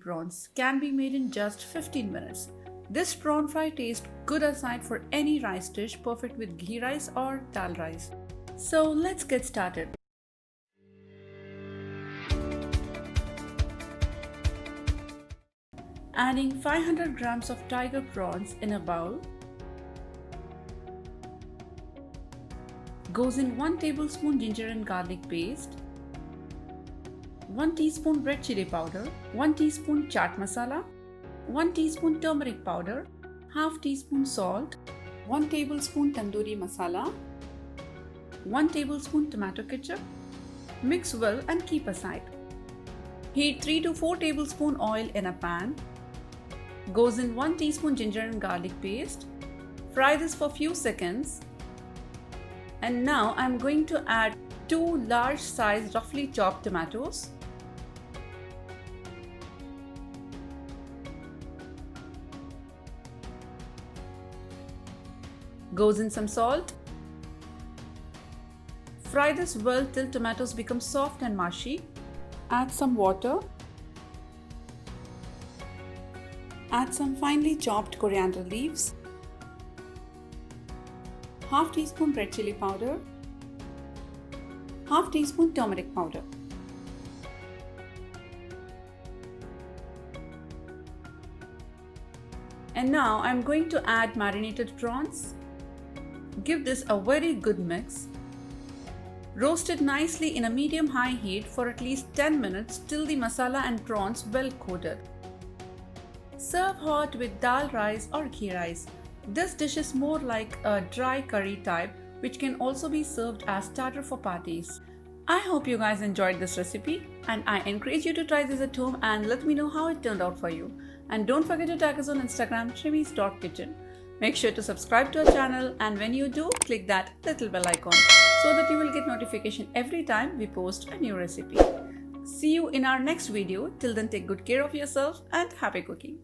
prawns can be made in just 15 minutes. This prawn fry tastes good aside for any rice dish, perfect with ghee rice or dal rice. So let's get started. Adding 500 grams of tiger prawns in a bowl. Goes in 1 tablespoon ginger and garlic paste, 1 teaspoon red chilli powder, 1 teaspoon chaat masala, 1 teaspoon turmeric powder, half teaspoon salt, 1 tablespoon tandoori masala, 1 tablespoon tomato ketchup. Mix well and keep aside. Heat 3 to 4 tablespoon oil in a pan. Goes in 1 teaspoon ginger and garlic paste. Fry this for few seconds. And now I'm going to add 2 large size roughly chopped tomatoes. Goes in some salt. Fry this well till tomatoes become soft and mushy. Add some water. Add some finely chopped coriander leaves. Half teaspoon red chilli powder. Half teaspoon turmeric powder. And now I'm going to add marinated prawns. Give this a very good mix. Roast it nicely in a medium-high heat for at least 10 minutes till the masala and prawns well coated. Serve hot with dal rice or ghee rice. This dish is more like a dry curry type, which can also be served as starter for parties. I hope you guys enjoyed this recipe, and I encourage you to try this at home and let me know how it turned out for you. And don't forget to tag us on Instagram, shrimmies.kitchen. Make sure to subscribe to our channel, and when you do, click that little bell icon so that you will get notification every time we post a new recipe. See you in our next video. Till then, take good care of yourself and happy cooking.